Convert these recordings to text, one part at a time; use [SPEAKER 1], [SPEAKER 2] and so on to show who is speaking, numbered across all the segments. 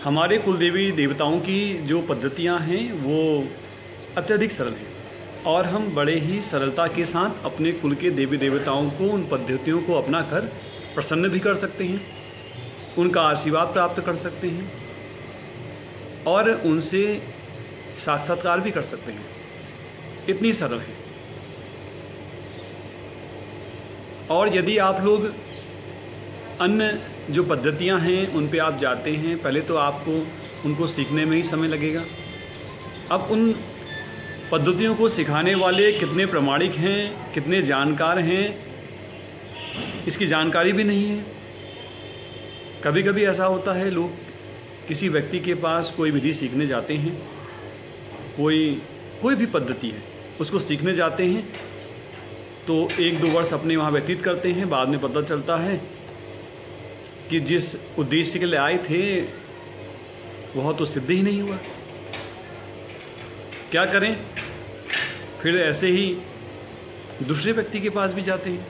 [SPEAKER 1] हमारे कुलदेवी देवताओं की जो पद्धतियाँ हैं वो अत्यधिक सरल हैं और हम बड़े ही सरलता के साथ अपने कुल के देवी देवताओं को उन पद्धतियों को अपना कर प्रसन्न भी कर सकते हैं, उनका आशीर्वाद प्राप्त कर सकते हैं और उनसे साक्षात्कार भी कर सकते हैं। इतनी सरल है। और यदि आप लोग अन्य जो पद्धतियां हैं उन पे आप जाते हैं, पहले तो आपको उनको सीखने में ही समय लगेगा। अब उन पद्धतियों को सिखाने वाले कितने प्रामाणिक हैं, कितने जानकार हैं, इसकी जानकारी भी नहीं है। कभी कभी ऐसा होता है, लोग किसी व्यक्ति के पास कोई विधि सीखने जाते हैं, कोई भी पद्धति है उसको सीखने जाते हैं, तो 1-2 वर्ष अपने वहाँ व्यतीत करते हैं। बाद में पता चलता है कि जिस उद्देश्य के लिए आए थे वह तो सिद्ध ही नहीं हुआ। क्या करें? फिर ऐसे ही दूसरे व्यक्ति के पास भी जाते हैं।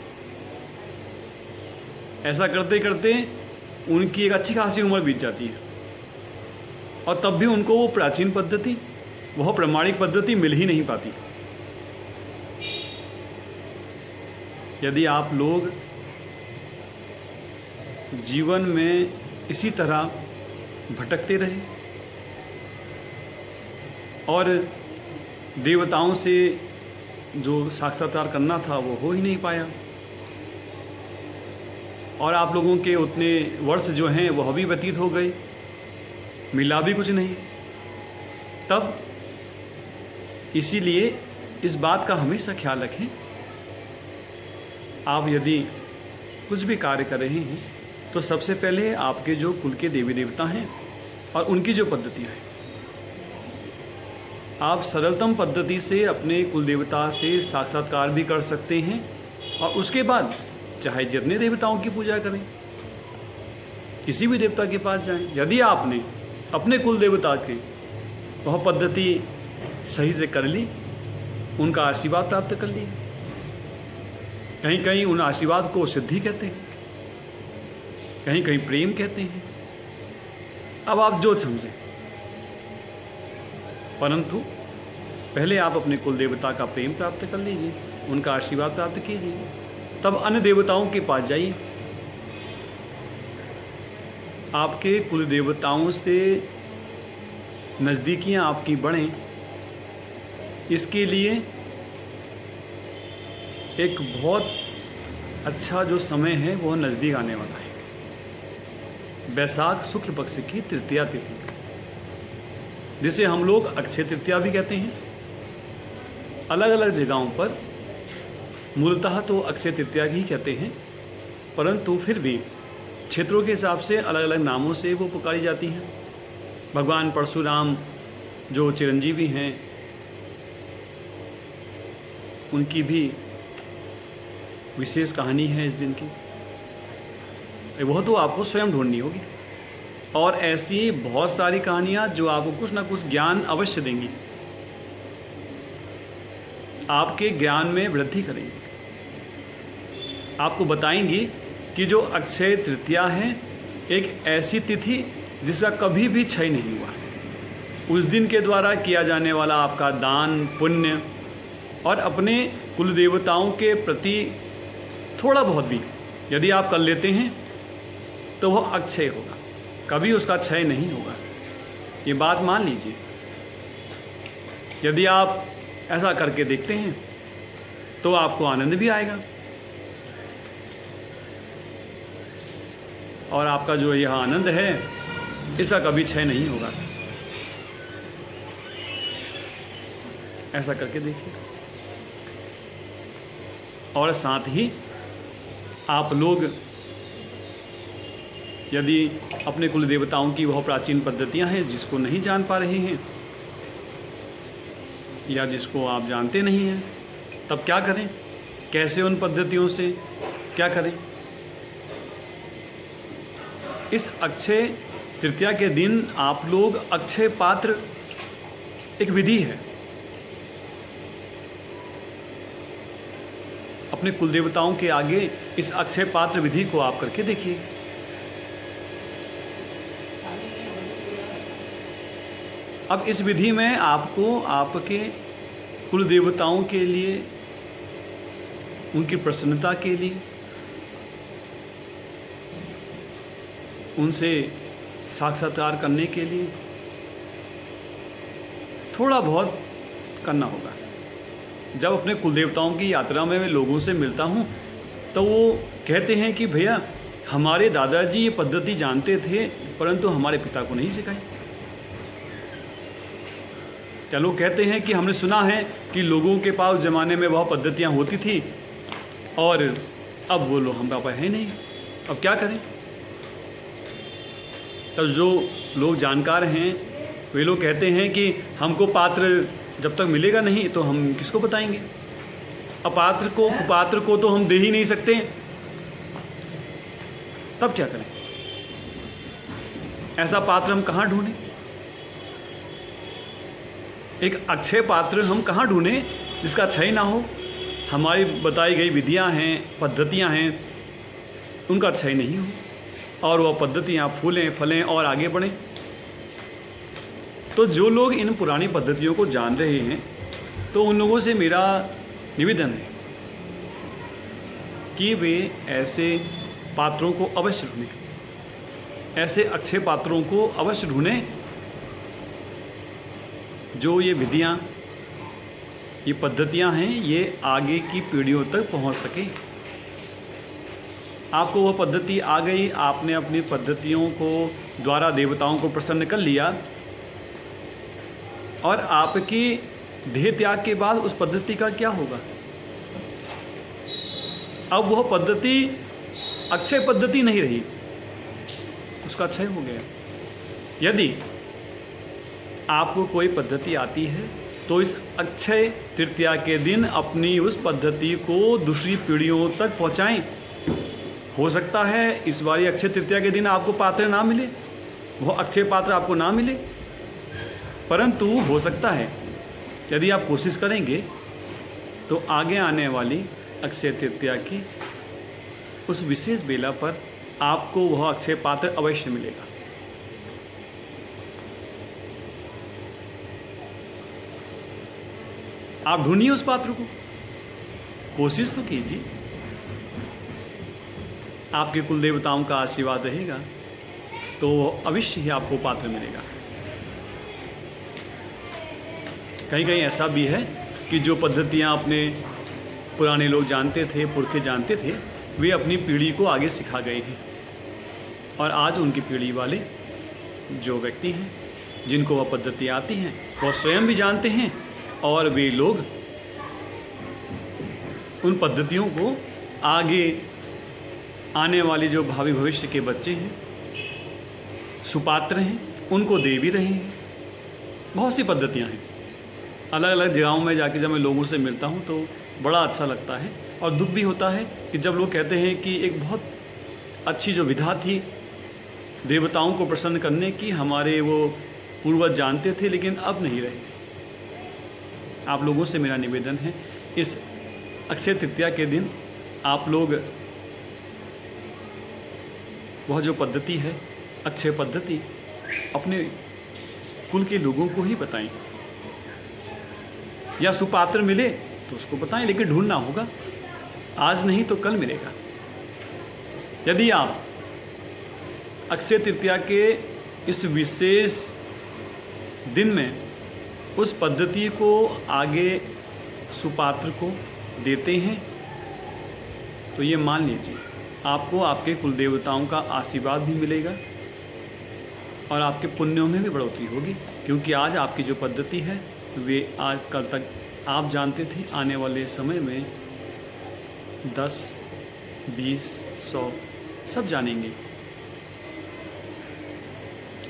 [SPEAKER 1] ऐसा करते करते उनकी एक अच्छी खासी उम्र बीत जाती है और तब भी उनको वो प्राचीन पद्धति, वह प्रामाणिक पद्धति मिल ही नहीं पाती। यदि आप लोग जीवन में इसी तरह भटकते रहे और देवताओं से जो साक्षात्कार करना था वो हो ही नहीं पाया और आप लोगों के उतने वर्ष जो हैं वह भी व्यतीत हो गए, मिला भी कुछ नहीं, तब इसीलिए इस बात का हमेशा ख्याल रखें, आप यदि कुछ भी कार्य कर रहे हैं तो सबसे पहले आपके जो कुल के देवी देवता हैं और उनकी जो पद्धतियाँ हैं, आप सरलतम पद्धति से अपने कुल देवता से साक्षात्कार भी कर सकते हैं और उसके बाद चाहे जितने देवताओं की पूजा करें, किसी भी देवता के पास जाएं। यदि आपने अपने कुल देवता की वह पद्धति सही से कर ली, उनका आशीर्वाद प्राप्त कर लिया, कहीं कहीं उन आशीर्वाद को सिद्धि कहते हैं, कहीं कहीं प्रेम कहते हैं। अब आप जो समझें, परंतु पहले आप अपने कुल देवता का प्रेम प्राप्त कर लीजिए, उनका आशीर्वाद प्राप्त कीजिए, तब अन्य देवताओं के पास जाइए। आपके कुल देवताओं से नज़दीकियां आपकी बढ़ें, इसके लिए एक बहुत अच्छा जो समय है वह नज़दीक आने वाला है। वैशाख शुक्ल पक्ष की तृतीया तिथि, जिसे हम लोग अक्षय तृतीया भी कहते हैं। अलग अलग जगहों पर मूलतः तो अक्षय तृतीया ही कहते हैं, परंतु फिर भी क्षेत्रों के हिसाब से अलग अलग नामों से वो पुकारी जाती हैं। भगवान परशुराम जो चिरंजीवी हैं, उनकी भी विशेष कहानी है इस दिन की, वह तो आपको स्वयं ढूंढनी होगी। और ऐसी बहुत सारी कहानियाँ जो आपको कुछ ना कुछ ज्ञान अवश्य देंगी, आपके ज्ञान में वृद्धि करेंगी, आपको बताएंगी कि जो अक्षय तृतीया है एक ऐसी तिथि जिसका कभी भी क्षय नहीं हुआ। उस दिन के द्वारा किया जाने वाला आपका दान पुण्य और अपने कुल देवताओं के प्रति थोड़ा बहुत भी यदि आप कर लेते हैं तो वह अक्षय होगा, कभी उसका क्षय नहीं होगा। ये बात मान लीजिए। यदि आप ऐसा करके देखते हैं तो आपको आनंद भी आएगा और आपका जो यह आनंद है इसका कभी क्षय नहीं होगा। ऐसा करके देखिए। और साथ ही आप लोग यदि अपने कुल देवताओं की वह प्राचीन पद्धतियां हैं जिसको नहीं जान पा रहे हैं या जिसको आप जानते नहीं हैं, तब क्या करें? कैसे उन पद्धतियों से क्या करें? इस अक्षय तृतीया के दिन आप लोग अक्षय पात्र, एक विधि है, अपने कुल देवताओं के आगे इस अक्षय पात्र विधि को आप करके देखिए। अब इस विधि में आपको आपके कुल देवताओं के लिए, उनकी प्रसन्नता के लिए, उनसे साक्षात्कार करने के लिए थोड़ा बहुत करना होगा। जब अपने कुल देवताओं की यात्रा में मैं लोगों से मिलता हूँ तो वो कहते हैं कि भैया हमारे दादाजी ये पद्धति जानते थे परंतु हमारे पिता को नहीं सिखाई। क्या लोग कहते हैं कि हमने सुना है कि लोगों के पास ज़माने में वह पद्धतियाँ होती थी और अब वो लोग हम पापा है नहीं, अब क्या करें। तब जो लोग जानकार हैं वे लोग कहते हैं कि हमको पात्र जब तक मिलेगा नहीं तो हम किसको बताएंगे, अपात्र को कुपात्र को तो हम दे ही नहीं सकते, तब क्या करें। ऐसा पात्र हम कहाँ ढूंढें, एक अक्षय पात्र हम कहाँ ढूंढें जिसका क्षय ना हो। हमारी बताई गई विधियां हैं, पद्धतियां हैं, उनका क्षय नहीं हो और वह पद्धतियां फूलें फलें और आगे बढ़ें। तो जो लोग इन पुरानी पद्धतियों को जान रहे हैं तो उन लोगों से मेरा निवेदन है कि वे ऐसे पात्रों को अवश्य ढूंढें, ऐसे अच्छे पात्रों को अवश्य ढूंढें जो ये विधियाँ, ये पद्धतियाँ हैं, ये आगे की पीढ़ियों तक पहुँच सके। आपको वह पद्धति आ गई, आपने अपनी पद्धतियों को द्वारा देवताओं को प्रसन्न कर लिया और आपकी देह त्याग के बाद उस पद्धति का क्या होगा। अब वह पद्धति अक्षय पद्धति नहीं रही, उसका क्षय हो गया। यदि आपको कोई पद्धति आती है तो इस अक्षय तृतीया के दिन अपनी उस पद्धति को दूसरी पीढ़ियों तक पहुंचाएं। हो सकता है इस बारी अक्षय तृतीया के दिन आपको पात्र ना मिले, वह अक्षय पात्र आपको ना मिले, परंतु हो सकता है यदि आप कोशिश करेंगे तो आगे आने वाली अक्षय तृतीया की उस विशेष बेला पर आपको वह अक्षय पात्र अवश्य मिलेगा। आप ढूंढिए उस पात्र को, कोशिश तो कीजिए। आपके कुल देवताओं का आशीर्वाद रहेगा तो अवश्य ही आपको पात्र मिलेगा। कहीं कहीं ऐसा भी है कि जो पद्धतियाँ अपने पुराने लोग जानते थे, पुरखे जानते थे, वे अपनी पीढ़ी को आगे सिखा गए हैं और आज उनकी पीढ़ी वाले जो व्यक्ति हैं जिनको वह पद्धति आती हैं वह स्वयं भी जानते हैं और वे लोग उन पद्धतियों को आगे आने वाले जो भावी भविष्य के बच्चे हैं, सुपात्र हैं, उनको दे भी रहे हैं। बहुत सी पद्धतियां हैं। अलग अलग जगहों में जाके जब मैं लोगों से मिलता हूं तो बड़ा अच्छा लगता है और दुख भी होता है कि जब लोग कहते हैं कि एक बहुत अच्छी जो विधा थी देवताओं को प्रसन्न करने की, हमारे वो पूर्वज जानते थे लेकिन अब नहीं रहे। आप लोगों से मेरा निवेदन है, इस अक्षय तृतीया के दिन आप लोग वह जो पद्धति है, अक्षय पद्धति, अपने कुल के लोगों को ही बताएं या सुपात्र मिले तो उसको बताएं, लेकिन ढूंढना होगा, आज नहीं तो कल मिलेगा। यदि आप अक्षय तृतीया के इस विशेष दिन में उस पद्धति को आगे सुपात्र को देते हैं तो ये मान लीजिए आपको आपके कुल देवताओं का आशीर्वाद भी मिलेगा और आपके पुण्यों में भी बढ़ोतरी होगी, क्योंकि आज आपकी जो पद्धति है वे आज कल तक आप जानते थे, आने वाले समय में 10, 20, 100 सब जानेंगे।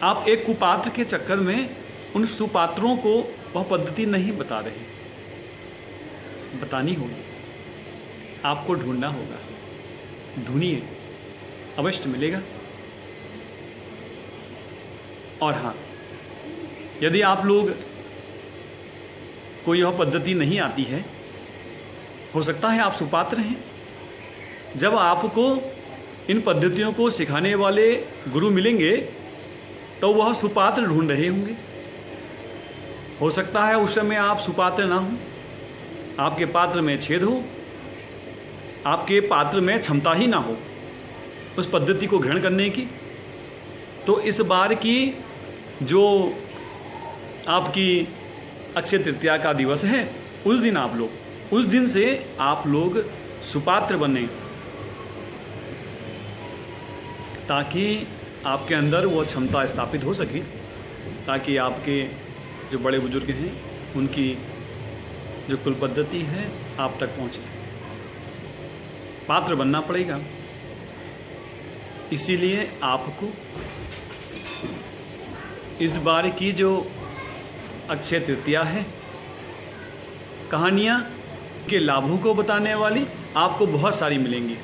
[SPEAKER 1] आप एक कुपात्र के चक्कर में उन सुपात्रों को वह पद्धति नहीं बता रहे, बतानी होगी, आपको ढूंढना होगा। ढूंढिए, अवश्य मिलेगा। और हाँ, यदि आप लोग को यह पद्धति नहीं आती है, हो सकता है आप सुपात्र हैं, जब आपको इन पद्धतियों को सिखाने वाले गुरु मिलेंगे तो वह सुपात्र ढूंढ रहे होंगे हो सकता है उस समय आप सुपात्र ना हो, आपके पात्र में छेद हो, आपके पात्र में क्षमता ही ना हो उस पद्धति को ग्रहण करने की। तो इस बार की जो आपकी अक्षय तृतीया का दिवस है, उस दिन से आप लोग सुपात्र बने, ताकि आपके अंदर वो क्षमता स्थापित हो सके, ताकि आपके जो बड़े बुजुर्ग हैं उनकी जो कुल पद्धति है आप तक पहुँचे। पात्र बनना पड़ेगा। इसीलिए आपको इस बार की जो अक्षय तृतीया है, कहानियाँ के लाभों को बताने वाली आपको बहुत सारी मिलेंगी।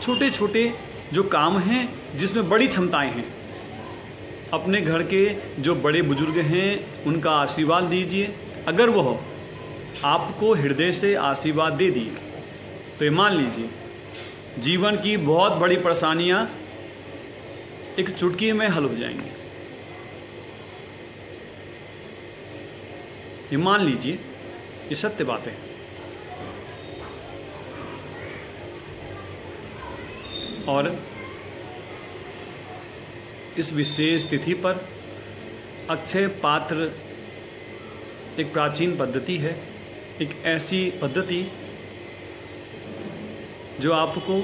[SPEAKER 1] छोटे छोटे जो काम हैं जिसमें बड़ी क्षमताएं हैं, अपने घर के जो बड़े बुजुर्ग हैं उनका आशीर्वाद दीजिए। अगर वह आपको हृदय से आशीर्वाद दे दिए तो ये मान लीजिए जीवन की बहुत बड़ी परेशानियां एक चुटकी में हल हो जाएंगी। ये मान लीजिए, ये सत्य बात है। और इस विशेष तिथि पर अक्षय पात्र एक प्राचीन पद्धति है, एक ऐसी पद्धति जो आपको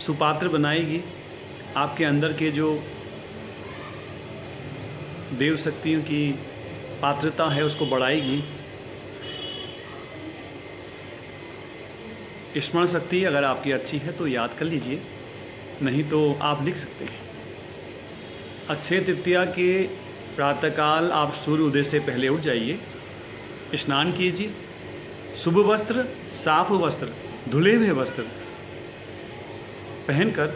[SPEAKER 1] सुपात्र बनाएगी, आपके अंदर के जो देव शक्तियों की पात्रता है उसको बढ़ाएगी। स्मरण शक्ति अगर आपकी अच्छी है तो याद कर लीजिए, नहीं तो आप लिख सकते हैं। अक्षय तृतीया के प्रातःकाल आप सूर्य उदय से पहले उठ जाइए, स्नान कीजिए, शुभ वस्त्र, साफ वस्त्र, धुले हुए वस्त्र पहनकर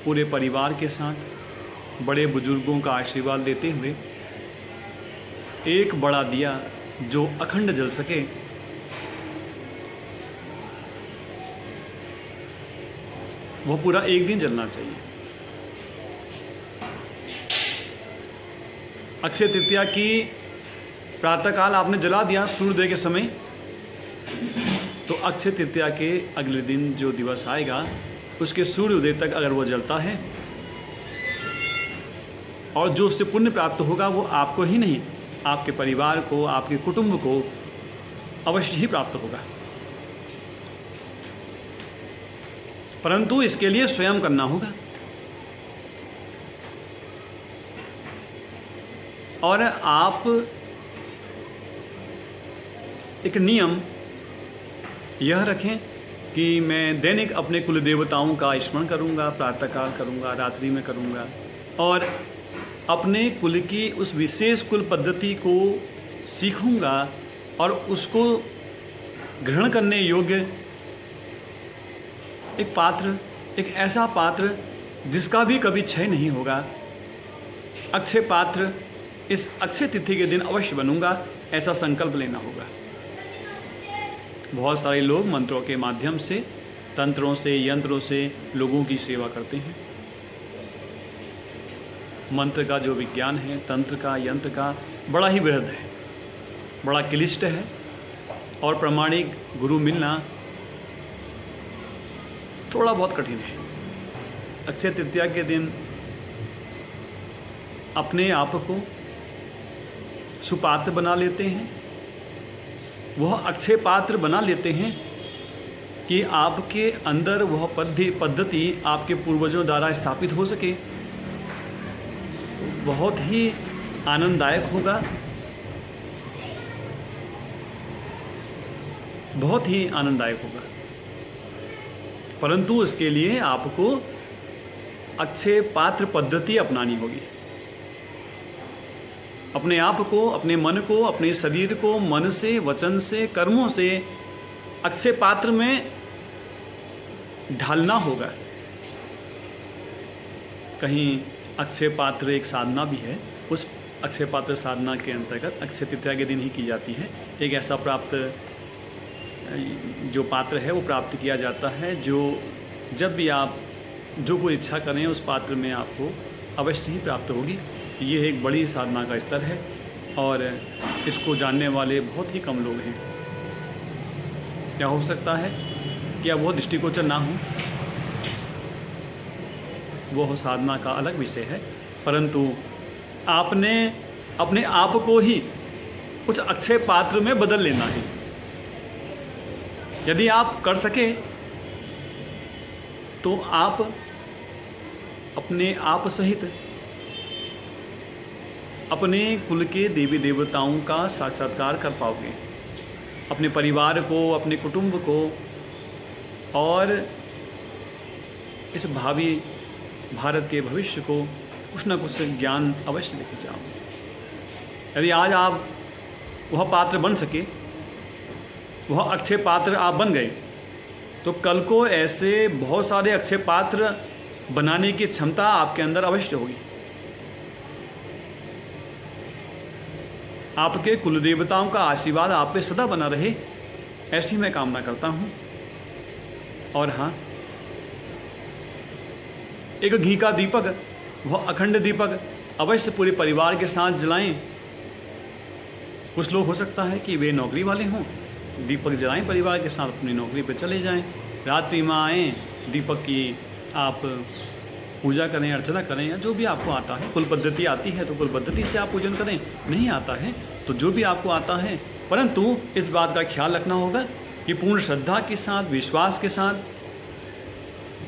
[SPEAKER 1] पूरे परिवार के साथ बड़े बुजुर्गों का आशीर्वाद लेते हुए एक बड़ा दिया जो अखंड जल सके वह पूरा एक दिन जलना चाहिए। अक्षय तृतीया की प्रातःकाल आपने जला दिया सूर्योदय के समय, तो अक्षय तृतीया के अगले दिन जो दिवस आएगा उसके सूर्योदय तक अगर वो जलता है और जो उससे पुण्य प्राप्त होगा वो आपको ही नहीं, आपके परिवार को, आपके कुटुंब को अवश्य ही प्राप्त होगा। परंतु इसके लिए स्वयं करना होगा। और आप एक नियम यह रखें कि मैं दैनिक अपने कुल देवताओं का स्मरण करूंगा, प्रातःकाल करूंगा, रात्रि में करूंगा, और अपने कुल की उस विशेष कुल पद्धति को सीखूंगा और उसको ग्रहण करने योग्य एक पात्र, एक ऐसा पात्र जिसका भी कभी क्षय नहीं होगा, अक्षय पात्र इस अक्षय तिथि के दिन अवश्य बनूंगा, ऐसा संकल्प लेना होगा। बहुत सारे लोग मंत्रों के माध्यम से, तंत्रों से, यंत्रों से लोगों की सेवा करते हैं। मंत्र का जो विज्ञान है, तंत्र का, यंत्र का, बड़ा ही वृहद है, बड़ा क्लिष्ट है, और प्रामाणिक गुरु मिलना थोड़ा बहुत कठिन है। अक्षय तृतीया के दिन अपने आप को सुपात्र बना लेते हैं, वह अक्षय पात्र बना लेते हैं कि आपके अंदर वह पद्धति आपके पूर्वजों द्वारा स्थापित हो सके। बहुत ही आनंददायक होगा, बहुत ही आनंददायक होगा। परंतु उसके लिए आपको अक्षय पात्र पद्धति अपनानी होगी। अपने आप को, अपने मन को, अपने शरीर को मन से, वचन से, कर्मों से अक्षय पात्र में ढालना होगा। कहीं अक्षय पात्र एक साधना भी है, उस अक्षय पात्र साधना के अंतर्गत अक्षय तृतीया के दिन ही की जाती है। एक ऐसा जो पात्र है वो प्राप्त किया जाता है, जो जब भी आप जो कोई इच्छा करें उस पात्र में आपको अवश्य ही प्राप्त होगी। ये एक बड़ी साधना का स्तर है और इसको जानने वाले बहुत ही कम लोग हैं। क्या हो सकता है कि अब वो दृष्टिगोचर ना हो, वो साधना का अलग विषय है, परंतु आपने अपने आप को ही कुछ अच्छे पात्र में बदल लेना है। यदि आप कर सके तो आप अपने आप सहित अपने कुल के देवी देवताओं का साक्षात्कार कर पाओगे। अपने परिवार को, अपने कुटुंब को और इस भावी भारत के भविष्य को कुछ न कुछ ज्ञान अवश्य लेके जाओगे। यदि आज आप वह पात्र बन सके, वह अच्छे पात्र आप बन गए, तो कल को ऐसे बहुत सारे अच्छे पात्र बनाने की क्षमता आपके अंदर अवश्य होगी। आपके कुल देवताओं का आशीर्वाद आप पे सदा बना रहे, ऐसी मैं कामना करता हूँ। और हाँ, एक घी का दीपक, वह अखंड दीपक अवश्य पूरे परिवार के साथ जलाएं। कुछ लोग हो सकता है कि वे नौकरी वाले हों, दीपक जलाएं, परिवार के साथ अपनी नौकरी पर चले जाएं, रात्रि में आएँ, दीपक की आप पूजा करें, अर्चना करें, या जो भी आपको आता है। कुल पद्धति आती है तो कुल पद्धति से आप पूजन करें, नहीं आता है तो जो भी आपको आता है, परंतु इस बात का ख्याल रखना होगा कि पूर्ण श्रद्धा के साथ, विश्वास के साथ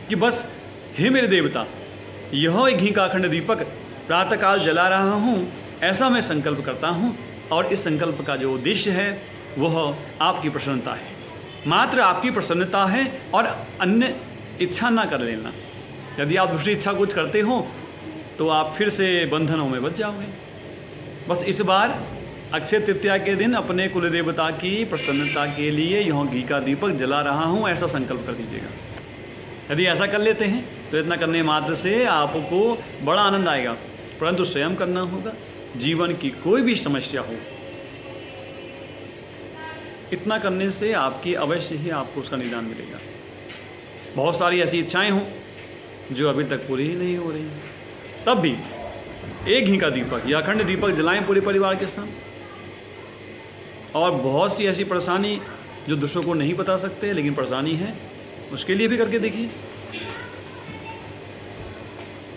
[SPEAKER 1] कि बस हे मेरे देवता, यह एक घी का अखंड दीपक प्रातःकाल जला रहा हूँ, ऐसा मैं संकल्प करता हूँ। और इस संकल्प का जो उद्देश्य है वह आपकी प्रसन्नता है, मात्र आपकी प्रसन्नता है, और अन्य इच्छा ना कर लेना। यदि आप दूसरी इच्छा कुछ करते हो तो आप फिर से बंधनों में बच जाओगे। बस इस बार अक्षय तृतीया के दिन अपने कुल देवता की प्रसन्नता के लिए यह घी का दीपक जला रहा हूँ, ऐसा संकल्प कर दीजिएगा। यदि ऐसा कर लेते हैं तो इतना करने मात्र से आपको बड़ा आनंद आएगा, परंतु स्वयं करना होगा। जीवन की कोई भी समस्या हो, इतना करने से आपकी अवश्य ही आपको उसका निदान मिलेगा। बहुत सारी ऐसी इच्छाएं हों जो अभी तक पूरी ही नहीं हो रही हैं, तब भी एक घी का दीपक या अखंड दीपक जलाएं पूरे परिवार के साथ। और बहुत सी ऐसी परेशानी जो दूसरों को नहीं बता सकते लेकिन परेशानी है, उसके लिए भी करके देखिए।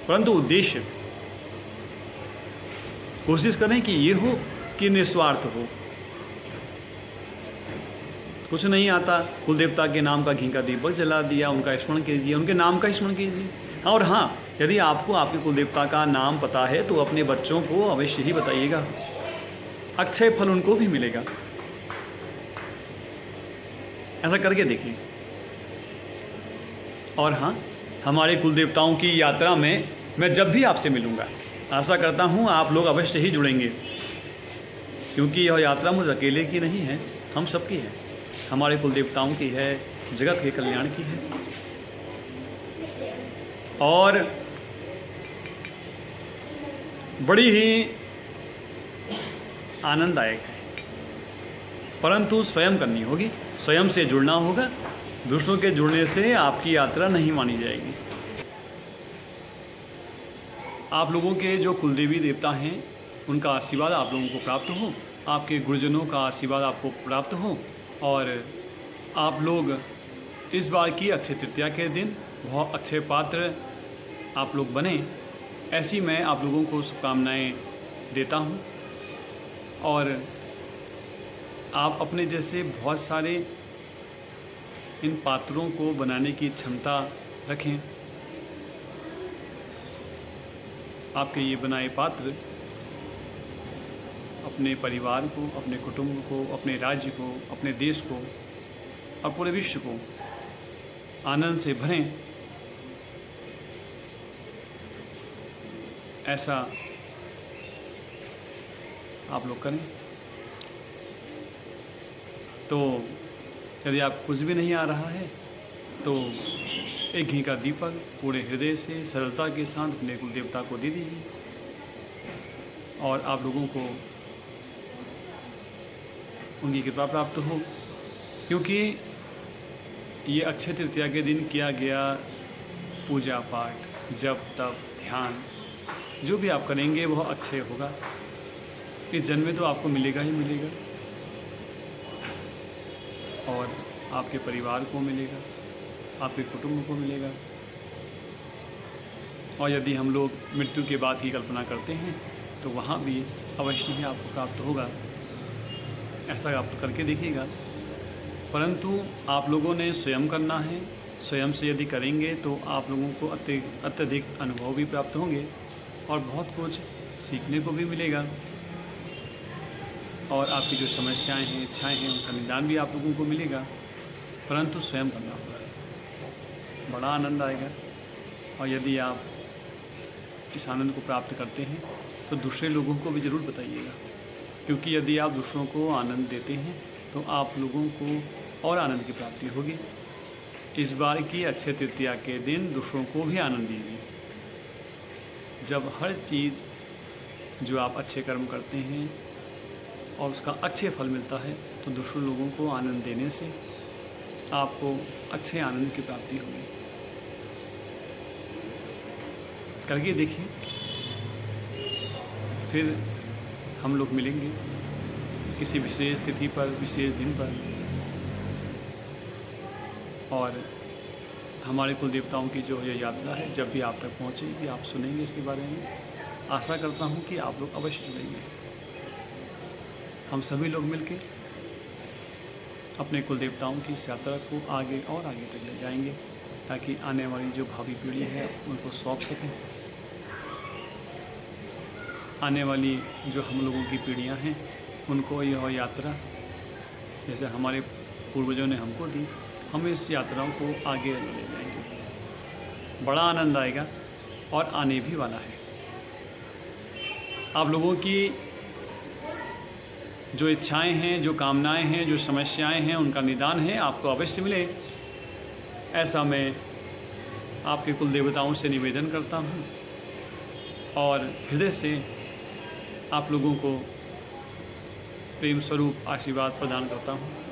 [SPEAKER 1] परंतु उद्देश्य कोशिश करें कि ये हो कि निस्वार्थ हो। कुछ नहीं आता, कुल देवता के नाम का घी का दीपक जला दिया, उनका स्मरण कीजिए, उनके नाम का स्मरण कीजिए। और हाँ, यदि आपको आपके कुल देवता का नाम पता है तो अपने बच्चों को अवश्य ही बताइएगा, अक्षय फल उनको भी मिलेगा। ऐसा करके देखिए। और हाँ, हमारे कुल देवताओं की यात्रा में मैं जब भी आपसे मिलूँगा, आशा करता हूँ आप लोग अवश्य ही जुड़ेंगे, क्योंकि यह यात्रा मुझ अकेले की नहीं है, हम सबकी है, हमारे कुल देवताओं की है, जगत के कल्याण की है। और बड़ी ही आनंददायक है, परंतु स्वयं करनी होगी, स्वयं से जुड़ना होगा। दूसरों के जुड़ने से आपकी यात्रा नहीं मानी जाएगी। आप लोगों के जो कुलदेवी देवता हैं उनका आशीर्वाद आप लोगों को प्राप्त हो, आपके गुरुजनों का आशीर्वाद आपको प्राप्त हो, और आप लोग इस बार की अक्षय तृतीया के दिन बहुत अच्छे पात्र आप लोग बने, ऐसी मैं आप लोगों को शुभकामनाएं देता हूं। और आप अपने जैसे बहुत सारे इन पात्रों को बनाने की क्षमता रखें। आपके ये बनाए पात्र अपने परिवार को, अपने कुटुंब को, अपने राज्य को, अपने देश को और पूरे विश्व को आनंद से भरें, ऐसा आप लोग करें। तो यदि आप कुछ भी नहीं आ रहा है तो एक घी का दीपक पूरे हृदय से सरलता के साथ अपने कुल देवता को दे दीजिए, और आप लोगों को उनकी कृपा प्राप्त हो। क्योंकि ये अक्षय तृतीया के दिन किया गया पूजा पाठ, जप तप, ध्यान जो भी आप करेंगे वह अच्छे होगा। इस जन्म में तो आपको मिलेगा ही मिलेगा, और आपके परिवार को मिलेगा, आपके कुटुंब को मिलेगा। और यदि हम लोग मृत्यु के बाद की कल्पना करते हैं तो वहाँ भी अवश्य ही आपको प्राप्त होगा। ऐसा आप करके देखिएगा। परंतु आप लोगों ने स्वयं करना है। स्वयं से यदि करेंगे तो आप लोगों को अत्यधिक अनुभव भी प्राप्त होंगे और बहुत कुछ सीखने को भी मिलेगा। और आपकी जो समस्याएं हैं, इच्छाएं हैं, उनका निदान भी आप लोगों को मिलेगा। परंतु स्वयं करना होगा, बड़ा आनंद आएगा। और यदि आप इस आनंद को प्राप्त करते हैं तो दूसरे लोगों को भी ज़रूर बताइएगा, क्योंकि यदि आप दूसरों को आनंद देते हैं तो आप लोगों को और आनंद की प्राप्ति होगी। इस बार की अक्षय तृतीया के दिन दूसरों को भी आनंद दीजिए। जब हर चीज़ जो आप अच्छे कर्म करते हैं और उसका अच्छे फल मिलता है तो दूसरे लोगों को आनंद देने से आपको अच्छे आनंद की प्राप्ति होगी। करके देखिए, फिर हम लोग मिलेंगे किसी विशेष तिथि पर, विशेष दिन पर। और हमारे कुल देवताओं की जो ये यात्रा है जब भी आप तक पहुँचेगी, आप सुनेंगे इसके बारे में। आशा करता हूँ कि आप लोग अवश्य सुनेंगे। हम सभी लोग मिलकर अपने कुल देवताओं की इस यात्रा को आगे और आगे तक ले जाएंगे, ताकि आने वाली जो भावी पीढ़ी है उनको सौंप सकें। आने वाली जो हम लोगों की पीढ़ियां हैं उनको यह यात्रा जैसे हमारे पूर्वजों ने हमको दी, हम इस यात्राओं को आगे ले जाएंगे। बड़ा आनंद आएगा और आने भी वाला है। आप लोगों की जो इच्छाएं हैं, जो कामनाएं हैं, जो समस्याएं हैं, उनका निदान है आपको अवश्य मिले, ऐसा मैं आपके कुल देवताओं से निवेदन करता हूं और हृदय से आप लोगों को प्रेम स्वरूप आशीर्वाद प्रदान करता हूं।